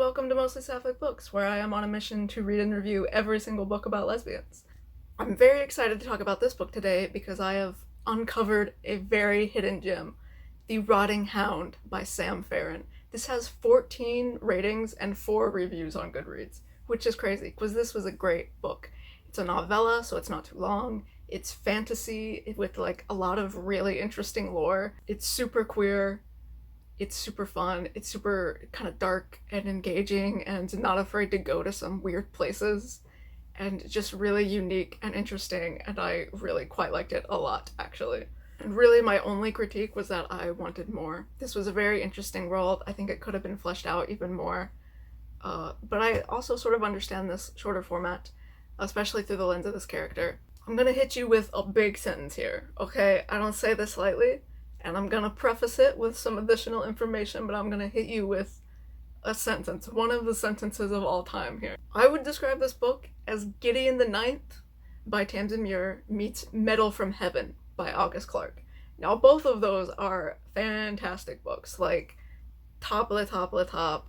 welcome to Mostly Sapphic Books, where I am on a mission to read and review every single book about lesbians. I'm very excited to talk about this book today because I have uncovered a very hidden gem, The Rotting Hound by Sam Farren. This has 14 ratings and 4 reviews on Goodreads, which is crazy because this was a great book. It's a novella, so it's not too long. It's fantasy with like a lot of really interesting lore. It's super queer. It's super fun. It's super kind of dark and engaging and not afraid to go to some weird places and just really unique and interesting, and I really quite liked it a lot, actually. And really my only critique was that I wanted more. This was a very interesting world. I think it could have been fleshed out even more. But I also sort of understand this shorter format, especially through the lens of this character. I'm gonna hit you with a big sentence here, okay? I don't say this lightly. And I'm gonna preface it with some additional information, but I'm gonna hit you with a sentence, one of the sentences of all time here. I would describe this book as Gideon the Ninth by Tamsin Muir meets Metal from Heaven by August Clark. Now both of those are fantastic books, like top of the top of the top,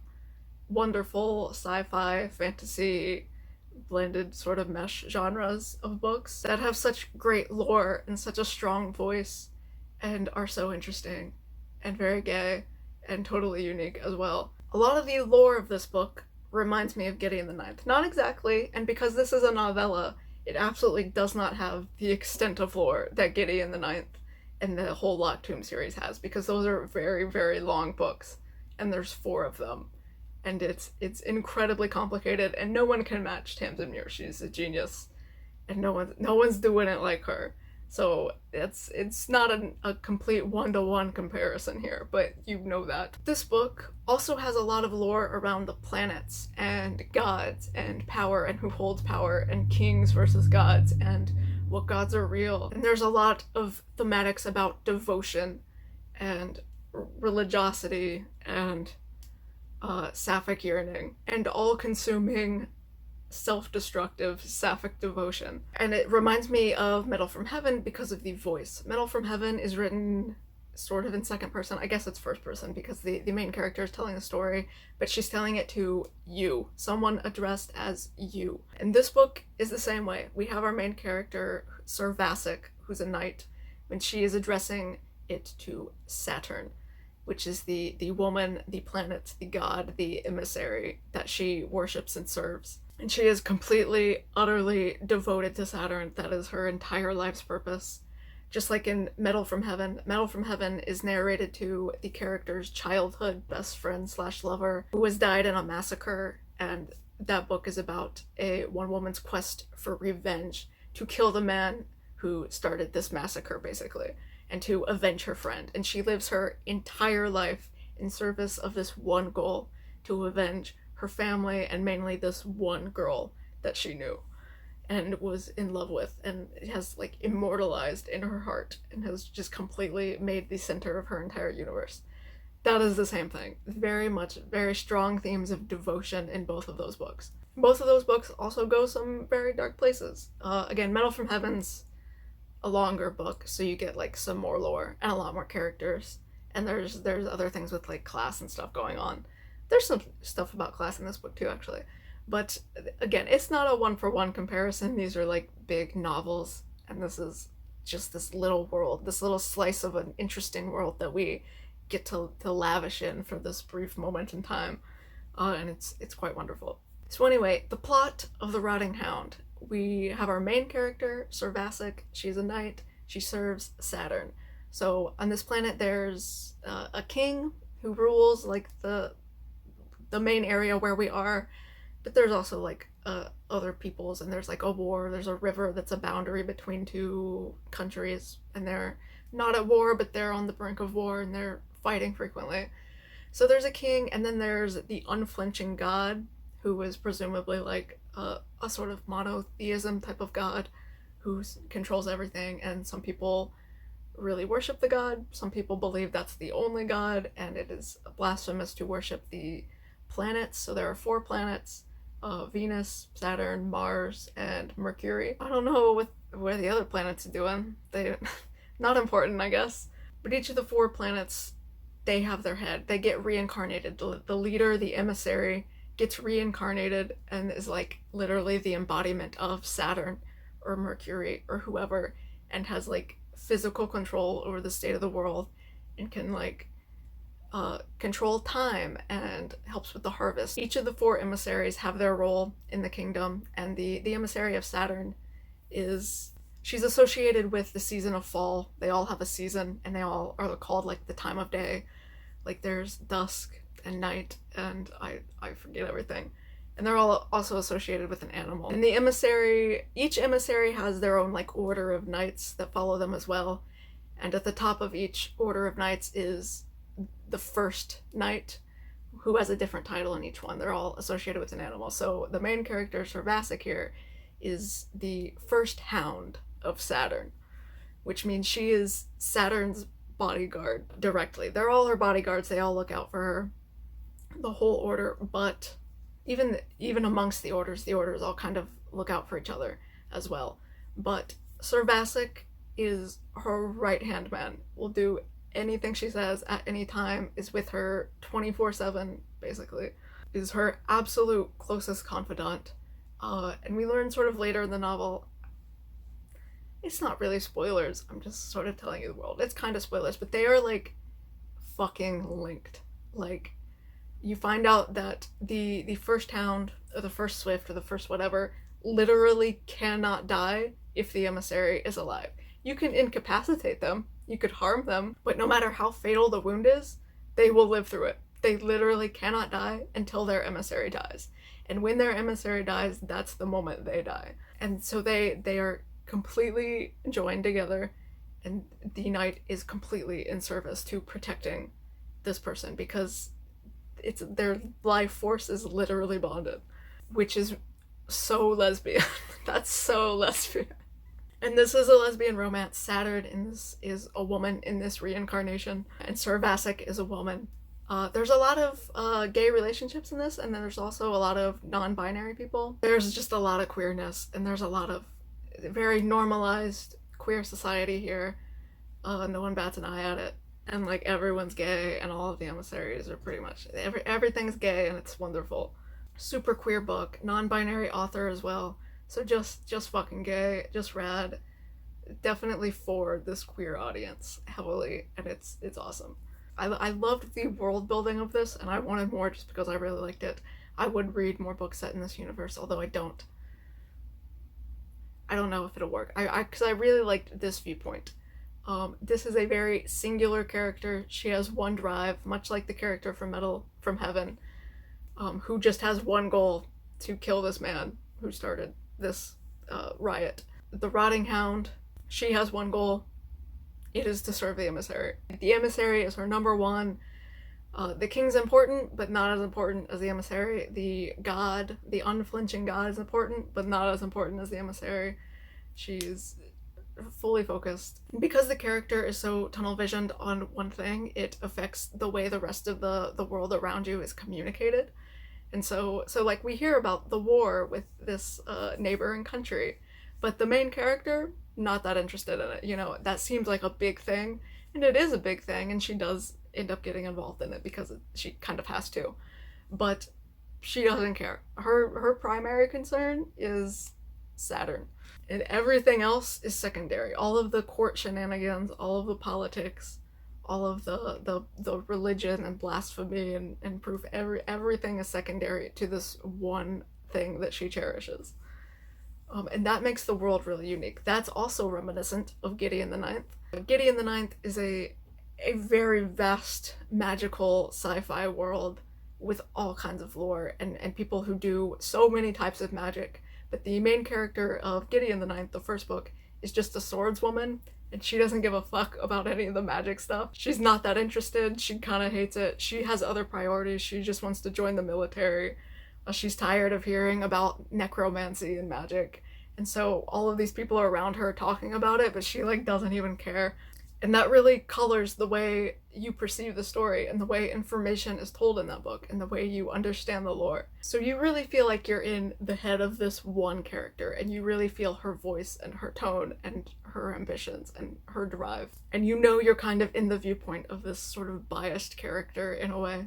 wonderful sci-fi, fantasy, blended sort of mesh genres of books that have such great lore and such a strong voice and are so interesting and very gay and totally unique as well. A lot of the lore of this book reminds me of Gideon the Ninth. Not exactly, and because this is a novella, it absolutely does not have the extent of lore that Gideon the Ninth and the whole Locked Tomb series has, because those are very, very long books, and there's 4 of them. And it's incredibly complicated, and no one can match Tamsin Muir. She's a genius, and no one's doing it like her. So it's not a complete one-to-one comparison here, but you know that. This book also has a lot of lore around the planets and gods and power and who holds power and kings versus gods and what gods are real. And there's a lot of thematics about devotion and religiosity and sapphic yearning and all-consuming self-destructive sapphic devotion. And it reminds me of Metal from Heaven because of the voice. Metal from Heaven is written sort of in second person. I guess it's first person because the main character is telling the story, but she's telling it to you, someone addressed as you. And this book is the same way. We have our main character, Sir Vassic, who's a knight, when she is addressing it to Saturn, which is the woman, the planet, the god, the emissary that she worships and serves. And she is completely, utterly devoted to Saturn. That is her entire life's purpose. Just like in Metal from Heaven. Metal from Heaven is narrated to the character's childhood best friend / lover who has died in a massacre, and that book is about one woman's quest for revenge to kill the man who started this massacre, basically, and to avenge her friend. And she lives her entire life in service of this one goal, to avenge her family and mainly this one girl that she knew and was in love with, and it has like immortalized in her heart and has just completely made the center of her entire universe. That is the same thing. Very strong themes of devotion in both of those books. Both of those books also go some very dark places. Again, Metal from Heaven's a longer book, so you get like some more lore and a lot more characters, and there's other things with like class and stuff going on. There's some stuff about class in this book too, actually. But again, it's not a one-for-one comparison. These are like big novels, and this is just this little world, this little slice of an interesting world that we get to lavish in for this brief moment in time. And it's quite wonderful. So anyway, the plot of The Rotting Hound. We have our main character, Sir Vassic. She's a knight. She serves Saturn. So on this planet, there's a king who rules like the main area where we are, but there's also like other peoples, and there's like a war. There's a river that's a boundary between 2 countries, and they're not at war, but they're on the brink of war, and they're fighting frequently. So there's a king, and then there's the unflinching god, who is presumably like a sort of monotheism type of god who controls everything, and some people really worship the god. Some people believe that's the only god, and it is blasphemous to worship the planets. So there are 4 planets, Venus, Saturn, Mars, and Mercury. I don't know where the other planets are doing. They not important, I guess. But each of the 4 planets, they have their head. They get reincarnated. The leader, the emissary, gets reincarnated and is like literally the embodiment of Saturn or Mercury or whoever, and has like physical control over the state of the world and can like control time and helps with the harvest. Each of the 4 emissaries have their role in the kingdom, and the emissary of Saturn she's associated with the season of fall. They all have a season, and they all are called like the time of day. Like there's dusk and night, and I forget everything. And they're all also associated with an animal. And each emissary has their own like order of knights that follow them as well. And at the top of each order of knights is the first knight, who has a different title in each one. They're all associated with an animal. So the main character, Sir Vassic here, is the first Hound of Saturn, which means she is Saturn's bodyguard directly. They're all her bodyguards. They all look out for her, the whole order. But even amongst the orders all kind of look out for each other as well. But Sir Vassic is her right-hand man, will do anything she says at any time, is with her 24/7 basically, is her absolute closest confidant. And we learn sort of later in the novel, it's not really spoilers, I'm just sort of telling you the world, it's kind of spoilers, but they are like fucking linked. Like you find out that the first Hound or the first Swift or the first whatever literally cannot die if the emissary is alive. You can incapacitate them, you could harm them, but no matter how fatal the wound is, they will live through it. They literally cannot die until their emissary dies. And when their emissary dies, that's the moment they die. And so they are completely joined together, and the knight is completely in service to protecting this person, because it's their life force is literally bonded, which is so lesbian. That's so lesbian. And this is a lesbian romance. Saturn is a woman in this reincarnation, and Sir Vassic is a woman. There's a lot of gay relationships in this, and then there's also a lot of non-binary people. There's just a lot of queerness, and there's a lot of very normalized queer society here. No one bats an eye at it. And like everyone's gay, and all of the emissaries are pretty much, everything's gay, and it's wonderful. Super queer book, non-binary author as well. So just fucking gay, just rad. Definitely for this queer audience heavily, and it's awesome. I loved the world building of this, and I wanted more just because I really liked it. I would read more books set in this universe, although I don't know if it'll work. Because I really liked this viewpoint. This is a very singular character. She has one drive, much like the character from Metal from Heaven, who just has one goal: to kill this man who started this riot. The Rotting Hound, she has one goal. It is to serve the emissary. The emissary is her number one. The king's important, but not as important as the emissary. The god, the unflinching god, is important, but not as important as the emissary. She's fully focused. Because the character is so tunnel visioned on one thing, it affects the way the rest of the world around you is communicated. And so like we hear about the war with this neighboring country, but the main character, not that interested in it. You know, that seems like a big thing, and it is a big thing, and she does end up getting involved in it because she kind of has to, but she doesn't care. Her primary concern is Saturn, and everything else is secondary. All of the court shenanigans, all of the politics, all of the religion and blasphemy and proof, everything is secondary to this one thing that she cherishes. And that makes the world really unique. That's also reminiscent of Gideon the Ninth. Gideon the Ninth is a very vast, magical sci-fi world with all kinds of lore and people who do so many types of magic. But the main character of Gideon the Ninth, the first book, is just a swordswoman, and she doesn't give a fuck about any of the magic stuff. She's not that interested. She kind of hates it. She has other priorities. She just wants to join the military. She's tired of hearing about necromancy and magic. And so all of these people are around her talking about it, but she like doesn't even care. And that really colors the way you perceive the story and the way information is told in that book and the way you understand the lore. So you really feel like you're in the head of this one character, and you really feel her voice and her tone and her ambitions and her drive. And you know you're kind of in the viewpoint of this sort of biased character in a way.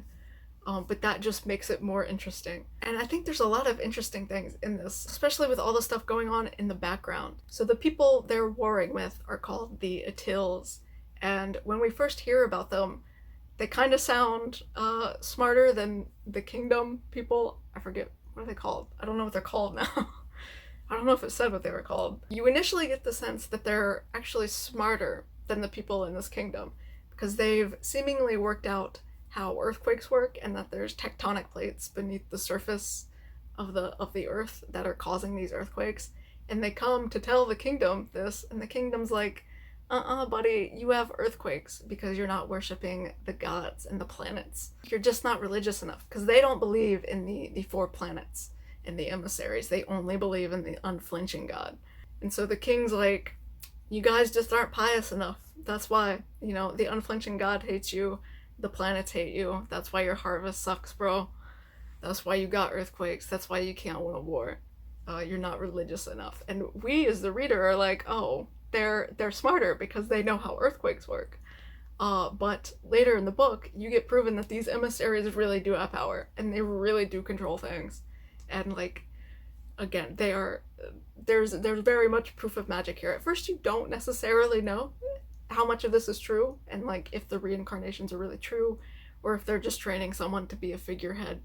but that just makes it more interesting. And I think there's a lot of interesting things in this, especially with all the stuff going on in the background. So the people they're warring with are called the Atils, and when we first hear about them, they kind of sound smarter than the kingdom people. I forget, what are they called? I don't know what they're called now. I don't know if it said what they were called. You initially get the sense that they're actually smarter than the people in this kingdom, because they've seemingly worked out how earthquakes work, and that there's tectonic plates beneath the surface of the earth that are causing these earthquakes. And they come to tell the kingdom this, and the kingdom's like, buddy, you have earthquakes because you're not worshiping the gods and the planets. You're just not religious enough, because they don't believe in the four planets and the emissaries. They only believe in the unflinching God. And so the king's like, you guys just aren't pious enough. That's why, the unflinching God hates you. The planets hate you. That's why your harvest sucks, bro. That's why you got earthquakes. That's why you can't win a war. You're not religious enough. And we, as the reader, are like, oh, they're smarter because they know how earthquakes work. But later in the book, you get proven that these emissaries really do have power, and they really do control things. And again, there's very much proof of magic here. At first, you don't necessarily know how much of this is true, and if the reincarnations are really true, or if they're just training someone to be a figurehead,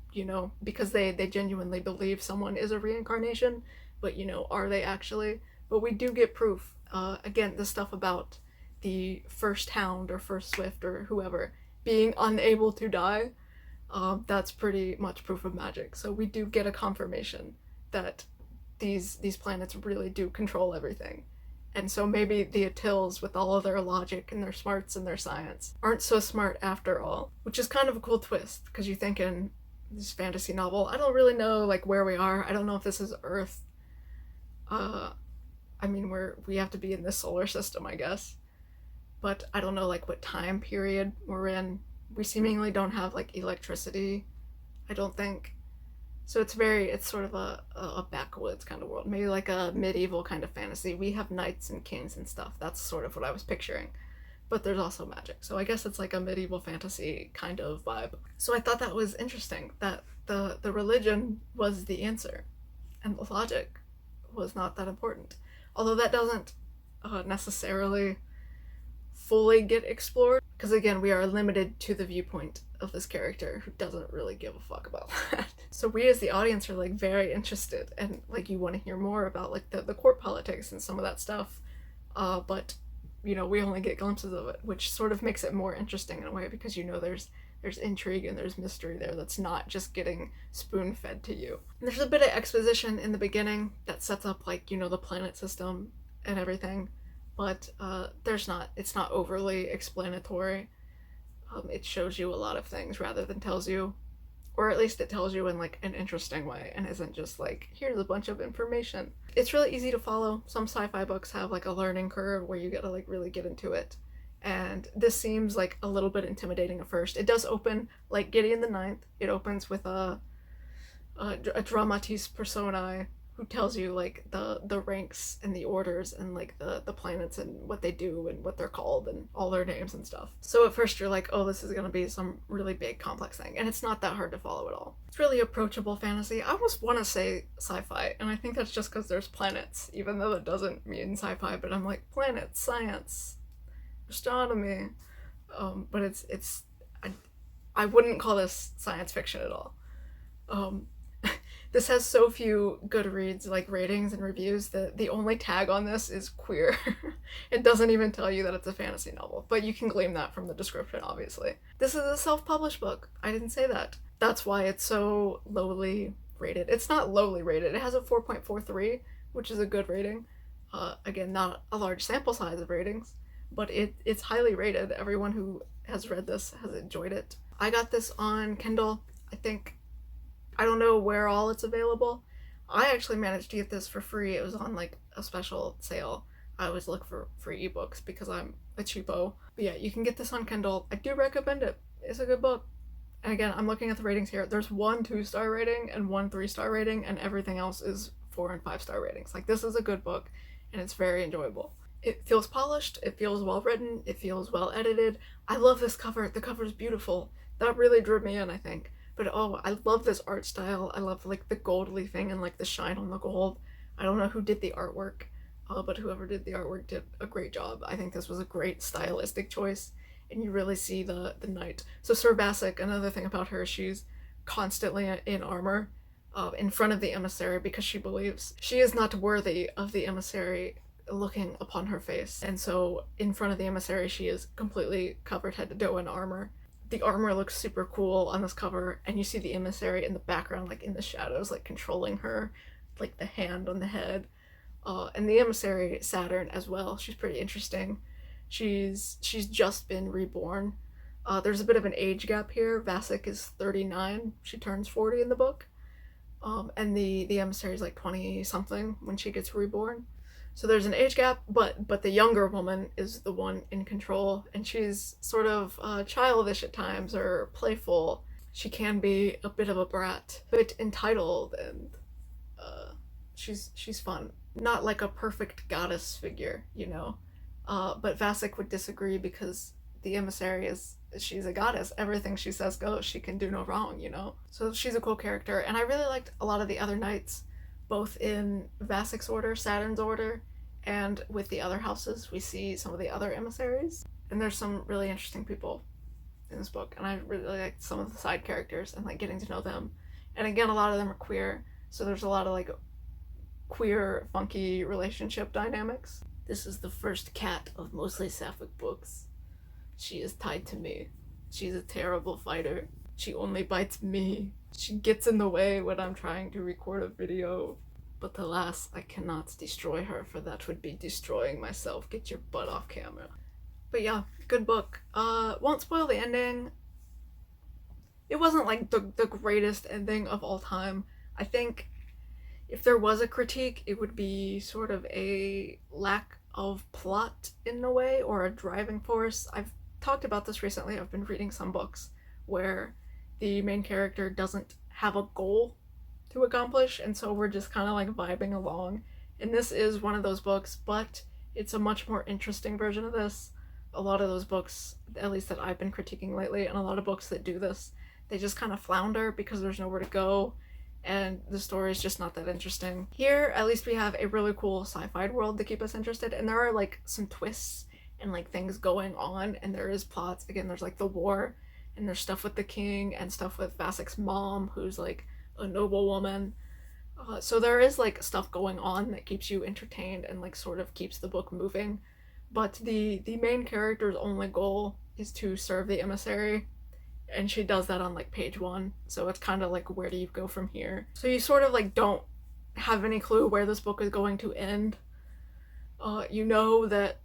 because they genuinely believe someone is a reincarnation, but are they actually? But we do get proof. Again, the stuff about the first Hound or first Swift or whoever being unable to die, that's pretty much proof of magic. So we do get a confirmation that these planets really do control everything. And so maybe the Atils, with all of their logic and their smarts and their science, aren't so smart after all, which is kind of a cool twist, because you think in this fantasy novel, I don't really know where we are. I don't know if this is Earth. We have to be in this solar system, I guess. But I don't know what time period we're in. We seemingly don't have electricity, I don't think. So it's sort of a backwoods kind of world, maybe a medieval kind of fantasy. We have knights and kings and stuff. That's sort of what I was picturing. But there's also magic, so I guess it's a medieval fantasy kind of vibe. So I thought that was interesting, that the religion was the answer, and the logic was not that important. Although that doesn't necessarily fully get explored, because again, we are limited to the viewpoint of this character who doesn't really give a fuck about that. So we as the audience are very interested, and you want to hear more about the court politics and some of that stuff, but we only get glimpses of it, which sort of makes it more interesting in a way, because there's intrigue and there's mystery there that's not just getting spoon-fed to you. And there's a bit of exposition in the beginning that sets up the planet system and everything, but it's not overly explanatory. It shows you a lot of things rather than tells you, or at least it tells you in an interesting way, and isn't just here's a bunch of information. It's really easy to follow. Some sci-fi books have a learning curve where you gotta really get into it, and this seems a little bit intimidating at first. It does open like Gideon the Ninth. It opens with a dramatis personae who tells you the ranks and the orders and the planets and what they do and what they're called and all their names and stuff. So at first you're oh, this is gonna be some really big complex thing, and it's not that hard to follow at all. It's really approachable fantasy. I almost want to say sci-fi, and I think that's just because there's planets, even though it doesn't mean sci-fi, but I'm planets, science, astronomy, but I wouldn't call this science fiction at all. This has so few Goodreads ratings and reviews that the only tag on this is queer. It doesn't even tell you that it's a fantasy novel, but you can glean that from the description, obviously. This is a self-published book. I didn't say that. That's why it's so lowly rated. It's not lowly rated. It has a 4.43, which is a good rating. Again, not a large sample size of ratings, but it's highly rated. Everyone who has read this has enjoyed it. I got this on Kindle. I don't know where all it's available. I actually managed to get this for free. It was on a special sale. I always look for free ebooks because I'm a cheapo. But yeah, you can get this on Kindle. I do recommend it. It's a good book. And again, I'm looking at the ratings here. There's 1 2-star rating and 1 3-star rating, and everything else is 4 and 5-star ratings. This is a good book, and it's very enjoyable. It feels polished. It feels well written. It feels well edited. I love this cover. The cover is beautiful. That really drew me in, I think. But oh, I love this art style. I love like the gold leafing and like the shine on the gold. I don't know who did the artwork, but whoever did the artwork did a great job. I think this was a great stylistic choice, and you really see the knight. So Sir Vassic, another thing about her, she's constantly in armor in front of the emissary because she believes she is not worthy of the emissary looking upon her face. And so in front of the emissary, she is completely covered head to toe in armor. The armor looks super cool on this cover, and you see the emissary in the background, like in the shadows, like controlling her, like the hand on the head. And the emissary, Saturn, as well. She's pretty interesting. She's just been reborn. There's a bit of an age gap here. Vassic is 39. She turns 40 in the book. And the emissary is like 20 something when she gets reborn. So there's an age gap, but the younger woman is the one in control, and she's sort of childish at times or playful. She can be a bit of a brat, a bit entitled, and she's fun. Not like a perfect goddess figure, you know. But Vassic would disagree because the emissary she's a goddess. Everything she says goes. She can do no wrong, you know. So she's a cool character, and I really liked a lot of the other knights, both in Vassic's order, Saturn's order, and with the other houses. We see some of the other emissaries, and there's some really interesting people in this book, and I really liked some of the side characters and like getting to know them. And again, a lot of them are queer, so there's a lot of like queer, funky relationship dynamics. This is the first cat of mostly sapphic books. She is tied to me. She's a terrible fighter. She only bites me. She gets in the way when I'm trying to record a video. But alas, I cannot destroy her, for that would be destroying myself. Get your butt off camera. But yeah, good book. Won't spoil the ending. It wasn't like the greatest ending of all time. I think if there was a critique, it would be sort of a lack of plot in a way, or a driving force. I've talked about this recently. I've been reading some books where the main character doesn't have a goal to accomplish, and so we're just kind of like vibing along. And this is one of those books, but it's a much more interesting version of this. A lot of those books, at least that I've been critiquing lately, and a lot of books that do this, they just kind of flounder because there's nowhere to go, and the story is just not that interesting. Here, at least we have a really cool sci-fi world to keep us interested, and there are like some twists and like things going on, and there is plots. Again, there's like the war, and there's stuff with the king, and stuff with Vassic's mom, who's like a noble woman. So there is like stuff going on that keeps you entertained and like sort of keeps the book moving. But the main character's only goal is to serve the emissary, and she does that on like page 1. So it's kind of like, where do you go from here? So you sort of like don't have any clue where this book is going to end. You know that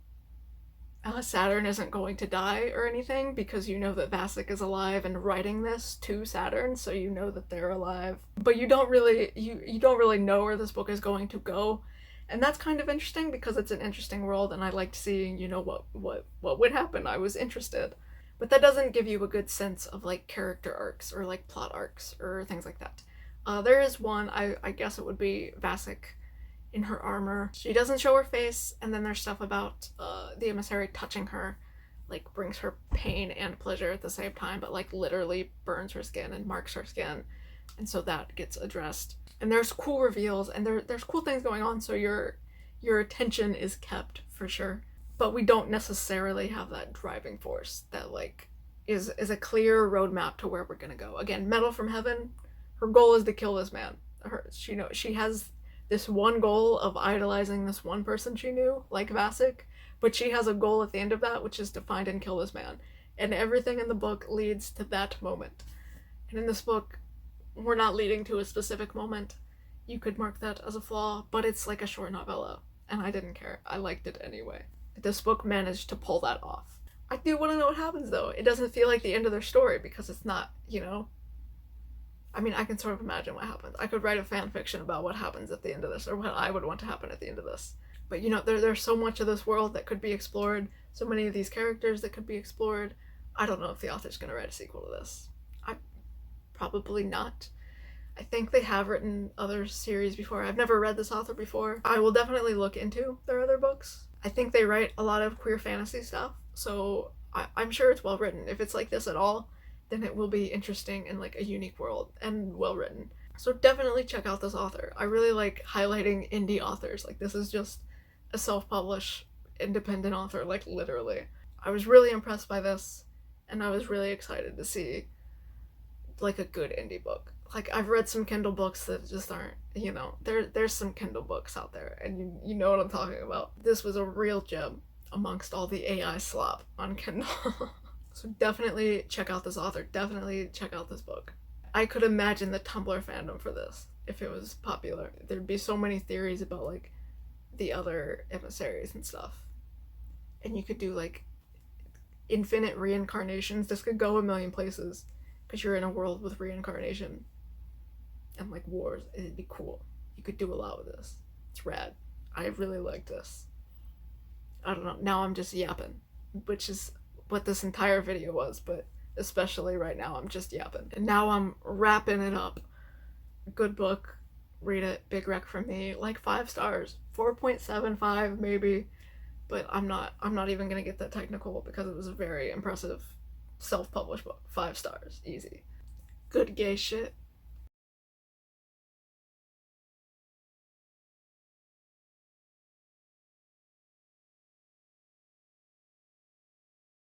Saturn isn't going to die or anything, because you know that Vassic is alive and writing this to Saturn, so you know that they're alive. But you don't really you don't really know where this book is going to go. And that's kind of interesting because it's an interesting world, and I liked seeing, you know, what would happen. I was interested. But that doesn't give you a good sense of like character arcs or like plot arcs or things like that. There is one, I guess it would be Vassic in her armor. She doesn't show her face, and then there's stuff about the emissary touching her, like brings her pain and pleasure at the same time, but like literally burns her skin and marks her skin, and so that gets addressed. And there's cool reveals, and there's cool things going on, so your attention is kept for sure. But we don't necessarily have that driving force that like is a clear roadmap to where we're gonna go. Again, Metal from Heaven, her goal is to kill this man. She has this one goal of idolizing this one person she knew, like Vassic, but she has a goal at the end of that, which is to find and kill this man. And everything in the book leads to that moment. And in this book, we're not leading to a specific moment. You could mark that as a flaw, but it's like a short novella, and I didn't care. I liked it anyway. This book managed to pull that off. I do want to know what happens, though. It doesn't feel like the end of their story, because it's not, you know. I mean, I can sort of imagine what happens. I could write a fan fiction about what happens at the end of this, or what I would want to happen at the end of this. But, you know, there's so much of this world that could be explored, so many of these characters that could be explored. I don't know if the author's going to write a sequel to this. Probably not. I think they have written other series before. I've never read this author before. I will definitely look into their other books. I think they write a lot of queer fantasy stuff, so I'm sure it's well written. If it's like this at all, then it will be interesting and like a unique world and well written. So definitely check out this author. I really like highlighting indie authors. Like, this is just a self-published independent author, like literally. I was really impressed by this, and I was really excited to see like a good indie book. Like, I've read some Kindle books that just aren't, you know, there's some Kindle books out there, and you know what I'm talking about. This was a real gem amongst all the AI slop on Kindle. So definitely check out this author. Definitely check out this book. I could imagine the Tumblr fandom for this if it was popular. There'd be so many theories about like the other emissaries and stuff. And you could do like infinite reincarnations. This could go a million places because you're in a world with reincarnation and like wars. It'd be cool. You could do a lot with this. It's rad. I really like this. I don't know. Now I'm just yapping, which is what this entire video was, but especially right now I'm just yapping. And now I'm wrapping it up. Good book. Read it. Big rec from me. Like 5 stars. 4.75 maybe. But I'm not even gonna get that technical because it was a very impressive self-published book. 5 stars. Easy. Good gay shit.